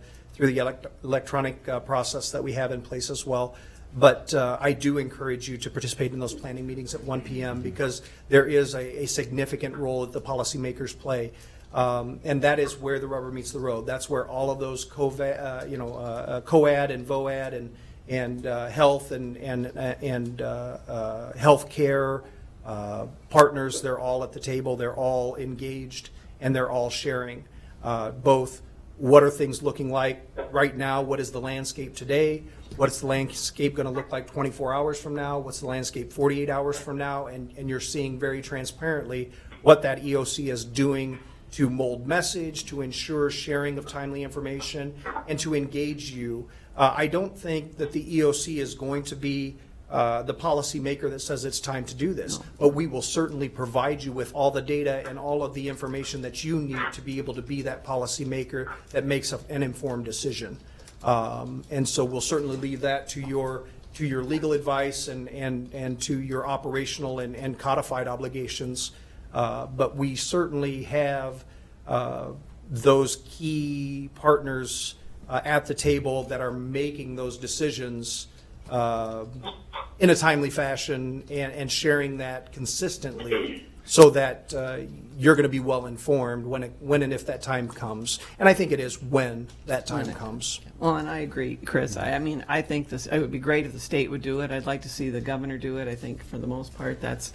electronic process that we have in place as well. But I do encourage you to participate in those planning meetings at 1 p.m. because there is a significant role that the policymakers play. And that is where the rubber meets the road. That's where all of those COAD and VOAD and health and health care partners, they're all at the table, they're all engaged, and they're all sharing both what are things looking like right now, what is the landscape today, what's the landscape going to look like 24 hours from now, what's the landscape 48 hours from now, and you're seeing very transparently what that EOC is doing to mold message, to ensure sharing of timely information, and to engage you. I don't think that the EOC is going to be the policymaker that says it's time to do this, but we will certainly provide you with all the data and all of the information that you need to be able to be that policymaker that makes an informed decision. And so we'll certainly leave that to your legal advice and to your operational and codified obligations. But we certainly have those key partners at the table that are making those decisions in a timely fashion and sharing that consistently so that you're going to be well informed when and if that time comes. And I think it is when that time comes. Well, and I agree, Chris. I mean, I think it would be great if the state would do it. I'd like to see the governor do it. I think for the most part, that's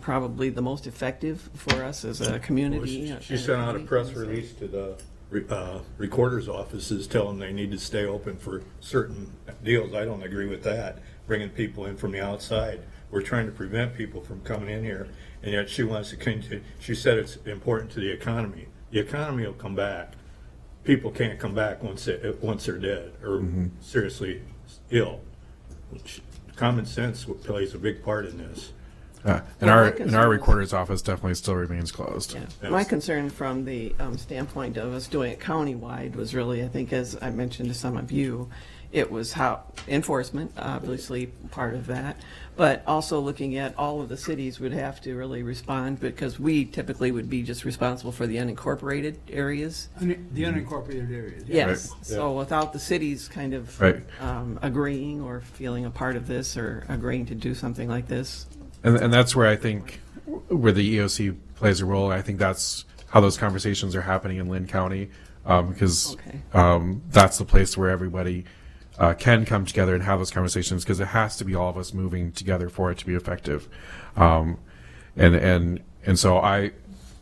probably the most effective for us as a community. She sent out a press release to the recorder's offices telling them they need to stay open for certain deals. I don't agree with that, bringing people in from the outside. We're trying to prevent people from coming in here, and yet she wants to continue. She said it's important to the economy. The economy will come back. People can't come back once they're dead or seriously ill. Common sense plays a big part in this. And our recorder's office definitely still remains closed. Yeah. Yes. My concern from the standpoint of us doing it countywide was really, I think, as I mentioned to some of you, it was how enforcement, obviously part of that, but also looking at all of the cities would have to really respond, because we typically would be just responsible for the unincorporated areas. The unincorporated areas. Yes, Right. so without the cities kind of Right. agreeing or feeling a part of this or agreeing to do something like this. And that's where I think where the EOC plays a role. I think that's how those conversations are happening in Lynn County, because Okay. that's the place where everybody can come together and have those conversations, because it has to be all of us moving together for it to be effective. And so I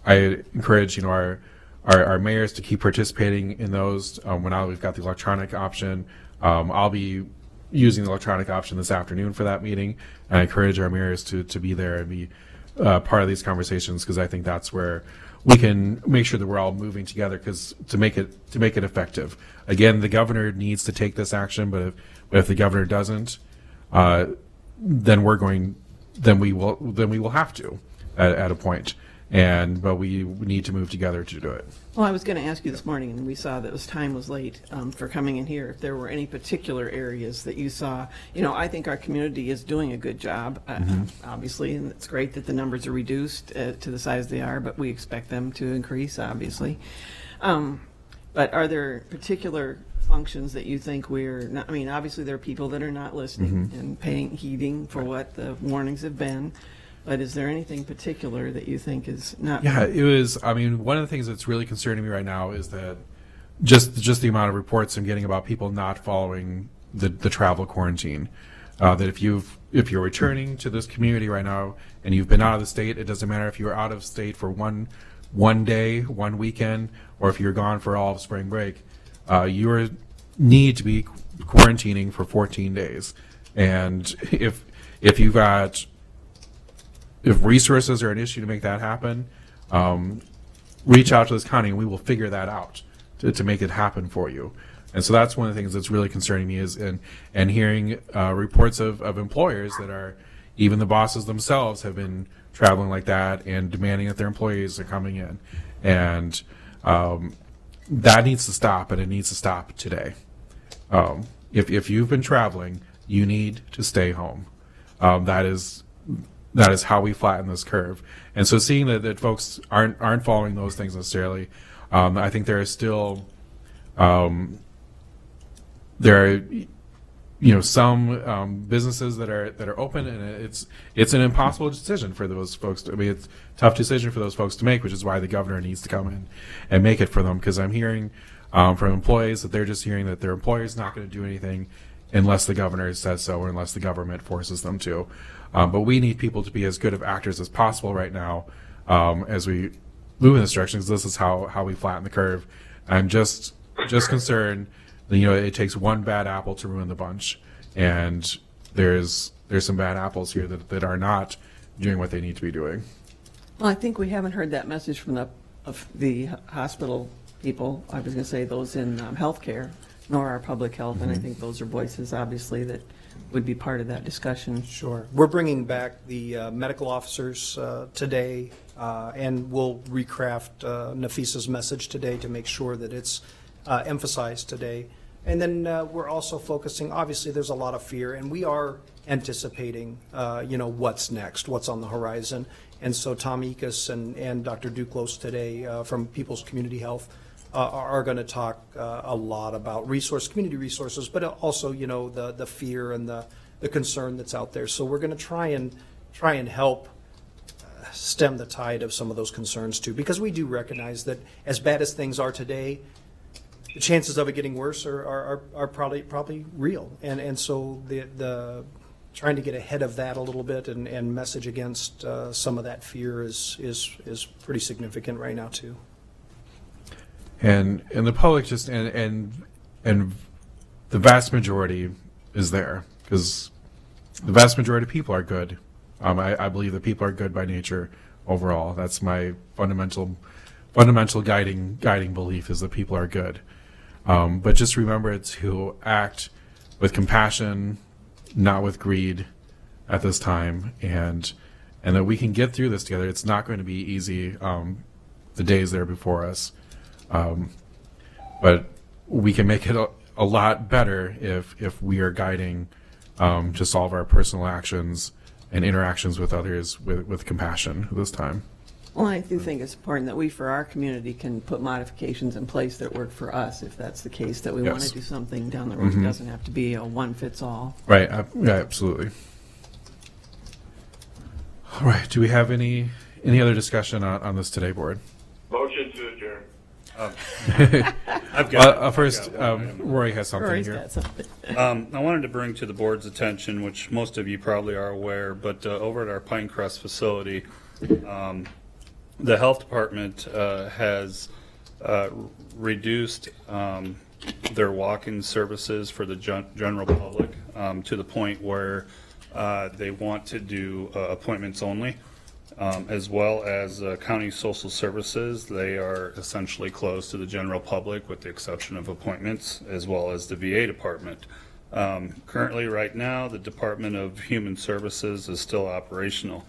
encourage, you know, our mayors to keep participating in those. Now we've got the electronic option, I'll be using the electronic option this afternoon for that meeting. And I encourage our mayors to be there and be part of these conversations, because I think that's where we can make sure that we're all moving together, because to make it effective. Again, the governor needs to take this action, but if the governor doesn't, then we will have to at a point. But we need to move together to do it. Well, I was going to ask you this morning, and we saw that time was late for coming in here, if there were any particular areas that you saw. You know, I think our community is doing a good job, obviously, and it's great that the numbers are reduced to the size they are, but we expect them to increase, obviously. But are there particular functions that you think we're not, I mean, obviously there are people that are not listening and heeding for what the warnings have been. But is there anything particular that you think is not? Yeah, it was. I mean, one of the things that's really concerning me right now is that just the amount of reports I'm getting about people not following the travel quarantine. That if you're returning to this community right now and you've been out of the state, it doesn't matter if you're out of state for one day, one weekend, or if you're gone for all of spring break, you need to be quarantining for 14 days. And if you've got if resources are an issue to make that happen, reach out to this county and we will figure that out to make it happen for you. And so that's one of the things that's really concerning me is and hearing reports of employers that are, even the bosses themselves have been traveling like that and demanding that their employees are coming in. And that needs to stop, and it needs to stop today. If you've been traveling, you need to stay home. That is how we flatten this curve. And so seeing that folks aren't following those things necessarily, I think there are still some businesses that are open, and it's an impossible decision for those folks. It's a tough decision for those folks to make, which is why the governor needs to come in and make it for them. Because I'm hearing from employees that they're just hearing that their employer is not going to do anything unless the governor says so, or unless the government forces them to. But we need people to be as good of actors as possible right now as we move in this direction, because this is how we flatten the curve. I'm just concerned that, it takes one bad apple to ruin the bunch, and there's some bad apples here that are not doing what they need to be doing. Well, I think we haven't heard that message from the hospital people. I was going to say those in healthcare, nor our public health, and I think those are voices, obviously, that would be part of that discussion. Sure. We're bringing back the medical officers today, and we'll recraft Nafisa's message today to make sure that it's emphasized today. And then we're also focusing, obviously there's a lot of fear, and we are anticipating, what's next, what's on the horizon. And so Tom Ekus and Dr. Duclos today from People's Community Health are going to talk a lot about community resources, but also, the fear and the concern that's out there. So we're going to try and help stem the tide of some of those concerns too, because we do recognize that as bad as things are today, the chances of it getting worse are probably real. And so the trying to get ahead of that a little bit and message against some of that fear is pretty significant right now too. And the public just and the vast majority is there, because the vast majority of people are good. I believe that people are good by nature overall. That's my fundamental guiding belief, is that people are good. But just remember to act with compassion, not with greed at this time, and that we can get through this together. It's not going to be easy, the days that are before us. But we can make it a lot better if we are guiding just all of our personal actions and interactions with others with compassion this time. Well, I do think it's important that we, for our community, can put modifications in place that work for us, if that's the case, that we want Yes. to do something down the road. It doesn't have to be a one-fits-all. Right. Yeah, absolutely. All right. Do we have any other discussion on this today, board? Motion to adjourn. I've got First, I've got one item. Rory has something Rory's here. got something. I wanted to bring to the board's attention, which most of you probably are aware, but over at our Pinecrest facility, the health department has reduced their walk-in services for the general public to the point where they want to do appointments only, as well as county social services. They are essentially closed to the general public with the exception of appointments, as well as the VA department. Currently, right now, the Department of Human Services is still operational.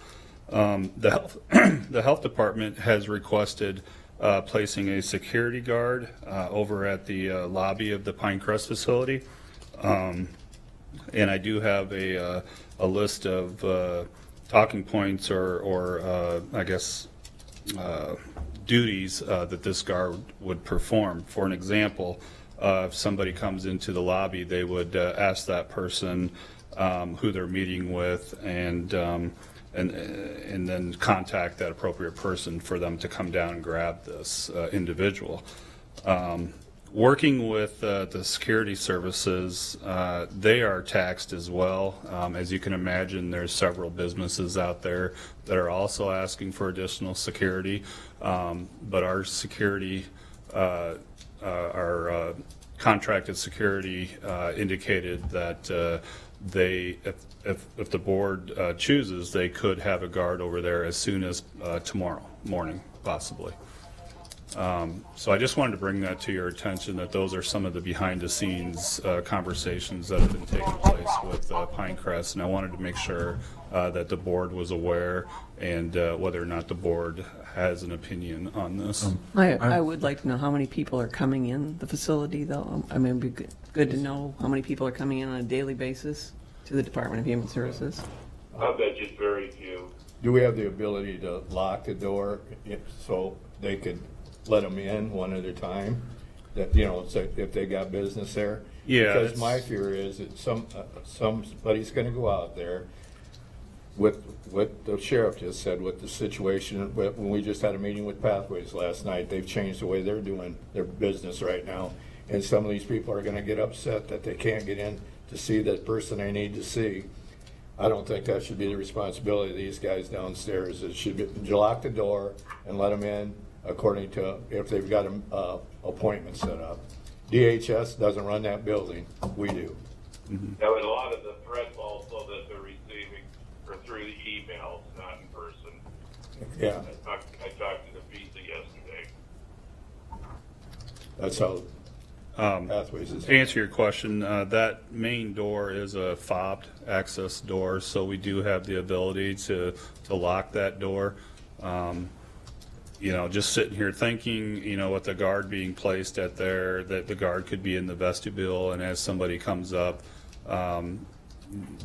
The health department has requested placing a security guard over at the lobby of the Pinecrest facility. And I do have a list of talking points or I guess duties that this guard would perform. For an example, if somebody comes into the lobby, they would ask that person who they're meeting with and then contact that appropriate person for them to come down and grab this individual. Working with the security services, they are taxed as well. As you can imagine, there's several businesses out there that are also asking for additional security, but our security, our contracted security indicated that they, if the board chooses, they could have a guard over there as soon as tomorrow morning, possibly. So I just wanted to bring that to your attention, that those are some of the behind-the-scenes conversations that have been taking place with Pinecrest, and I wanted to make sure that the board was aware and whether or not the board has an opinion on this. I would like to know how many people are coming in the facility, though. I mean, it'd be good to know how many people are coming in on a daily basis to the Department of Human Services. I bet you very few. Do we have the ability to lock the door so they could let them in one at a time? That, you know, so if they got business there? Yeah, Because it's- my fear is that somebody's gonna go out there with what the sheriff just said, with the situation, when we just had a meeting with Pathways last night, they've changed the way they're doing their business right now. And some of these people are gonna get upset that they can't get in to see that person they need to see. I don't think that should be the responsibility of these guys downstairs. It should be, you lock the door and let them in according to, if they've got an appointment set up. DHS doesn't run that building, we do. Now, a lot of the threats also that they're receiving are through the emails, not in person. Yeah, I talked to the visa yesterday. that's how Pathways is. To answer your question, that main door is a fobbed access door, so we do have the ability to lock that door. You know, just sitting here thinking, you know, with the guard being placed at there, that the guard could be in the vestibule, and as somebody comes up,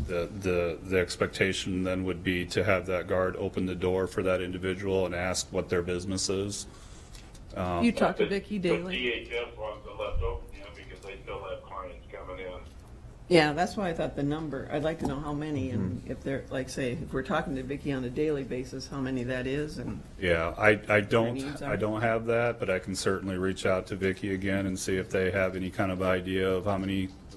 the expectation then would be to have that guard open the door for that individual and ask what their business is. You talk to Vicki The daily? DHS ones are left open, yeah, because they still have clients coming in. Yeah, that's why I thought the number, I'd like to know how many, and if they're, like, say, if we're talking to Vicki on a daily basis, how many that is, and Yeah, I needs are. don't have that, but I can certainly reach out to Vicki again and see if they have any kind of idea of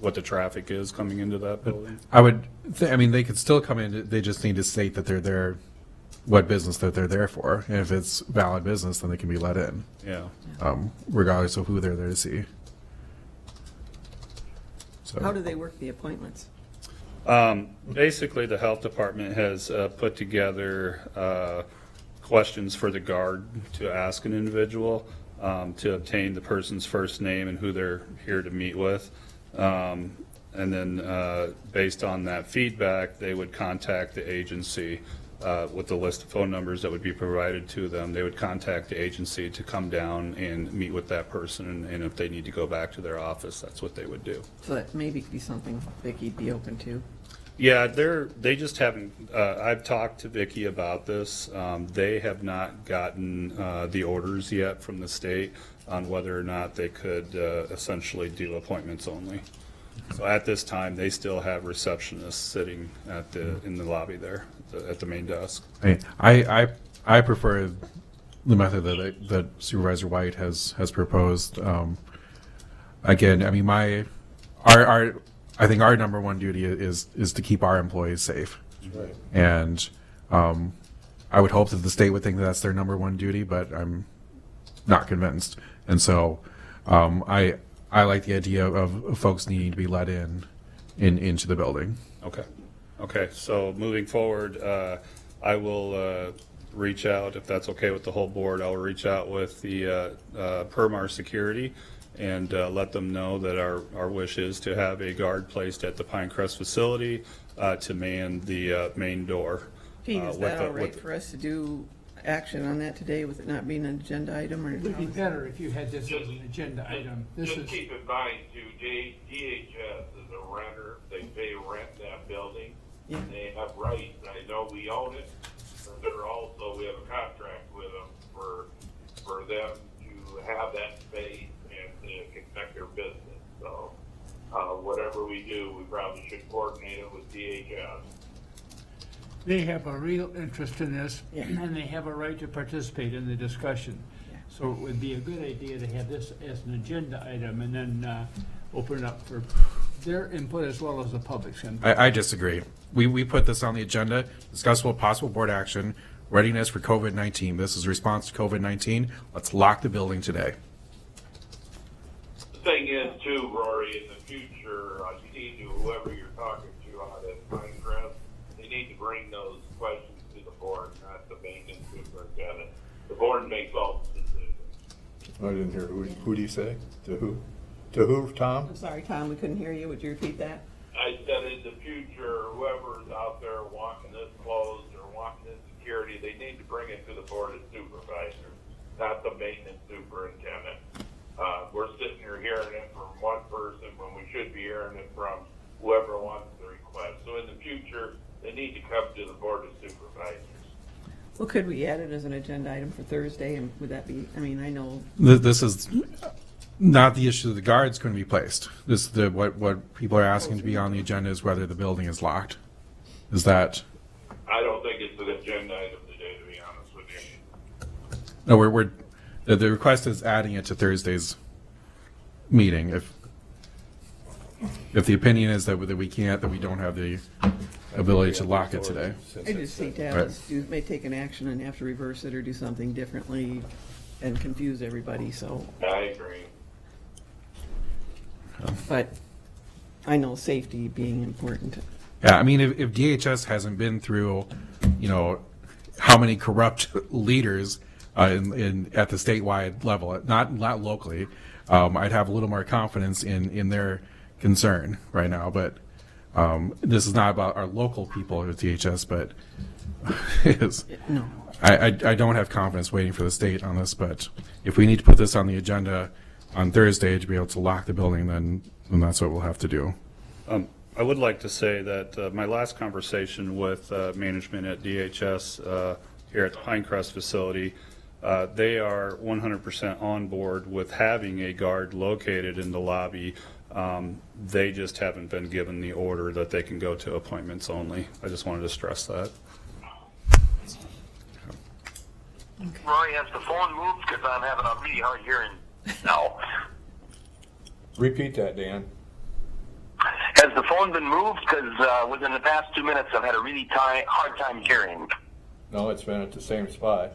what the traffic is coming into that building. I mean, they could still come in. They just need to state that they're there, what business that they're there for. And if it's valid business, then they can be let in, Yeah. regardless of who they're there to see. So, how do they work the appointments? Basically, the health department has put together questions for the guard to ask an individual to obtain the person's first name and who they're here to meet with. And then based on that feedback, they would contact the agency with the list of phone numbers that would be provided to them. They would contact the agency to come down and meet with that person, and if they need to go back to their office, that's what they would do. So that maybe could be something Vicki'd be open to. Yeah, they just haven't, I've talked to Vicki about this. They have not gotten the orders yet from the state on whether or not they could essentially do appointments only. So at this time, they still have receptionists sitting in the lobby there, at the main desk. I prefer the method that Supervisor White has proposed. Again, I mean, I think our number one duty is to keep our employees safe. Right. And I would hope that the state would think that that's their number one duty, but I'm not convinced. And so I like the idea of folks needing to be let into the building. Okay. Okay, so moving forward, I will reach out, if that's okay with the whole board, I'll reach out with the Permar Security and let them know that our wish is to have a guard placed at the Pinecrest facility to man the main door. Pete, is that all right for us to do action on that today with it not being an agenda item? Or It would be better if you had this as an agenda item. This Just is, keep in mind too, DHS is a renter, they pay rent in that building, Yeah. and they have rights, I know we own it, but they're also, we have a contract with them for them to have that space and to conduct their business, so, whatever we do, we probably should coordinate it with DHS. they have a real interest in this, Yeah. and they have a right to participate in the discussion. Yeah. So it would be a good idea to have this as an agenda item and then open it up for their input as well as the public's input. I disagree. We put this on the agenda, discussable possible board action, readiness for COVID-19. This is response to COVID-19. Let's lock the building today. The thing is too, Rory, in the future, you need to, whoever you're talking to out at Pinecrest, they need to bring those questions to the board, not the maintenance superintendent. The board makes all the decisions. I didn't hear, who do you say? To who? To who, Tom? I'm sorry, Tom, we couldn't hear you. Would you repeat that? I said in the future, whoever's out there wanting this closed or wanting this security, they need to bring it to the board of supervisors, not the maintenance superintendent. We're sitting here hearing it from one person when we should be hearing it from whoever wants the request. So in the future, they need to come to the board of supervisors. Well, could we add it as an agenda item for Thursday? And would that be, I mean, I know, This is not the issue that the guard's going to be placed. This what people are asking to be on the agenda is whether the building is locked. Is that? I don't think it's an agenda item today, to be honest with you. No, the request is adding it to Thursday's meeting. If the opinion is that we don't have the ability to lock it today. I just hate to have us may take an action and have to reverse it or do something differently and confuse everybody, so. I agree. But I know safety being important. Yeah, I mean, if DHS hasn't been through, how many corrupt leaders at the statewide level, not locally, I'd have a little more confidence in their concern right now. But this is not about our local people at DHS, but it is. No. I don't have confidence waiting for the state on this. But if we need to put this on the agenda on Thursday to be able to lock the building, then that's what we'll have to do. I would like to say that my last conversation with management at DHS here at the Pinecrest facility, they are 100% on board with having a guard located in the lobby. They just haven't been given the order that they can go to appointments only. I just wanted to stress that. Rory, has the phone moved? Because I'm having a really hard hearing now. Repeat that, Dan. Has the phone been moved? Because within the past 2 minutes, I've had a really hard time hearing. No, it's been at the same spot.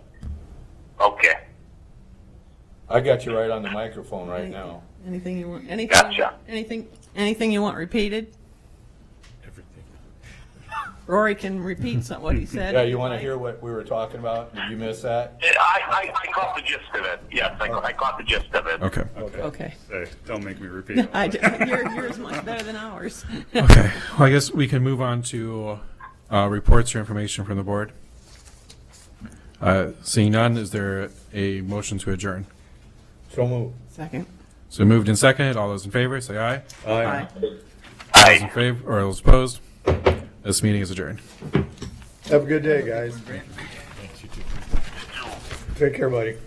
Okay. I got you right on the microphone right now. Anything you want? Gotcha. Anything you want repeated? Everything. Rory can repeat what he said. Yeah, you want to hear what we were talking about? Did you miss that? I caught the gist of it. Yes, I caught the gist of it. Okay. Okay. Hey, don't make me repeat it. Yours much better than ours. Okay. Well, I guess we can move on to reports or information from the board. Seeing none, is there a motion to adjourn? So move. Second. So moved and seconded. All those in favor, say aye. Aye. All those in favor, or those opposed? This meeting is adjourned. Have a good day, guys. Take care, buddy.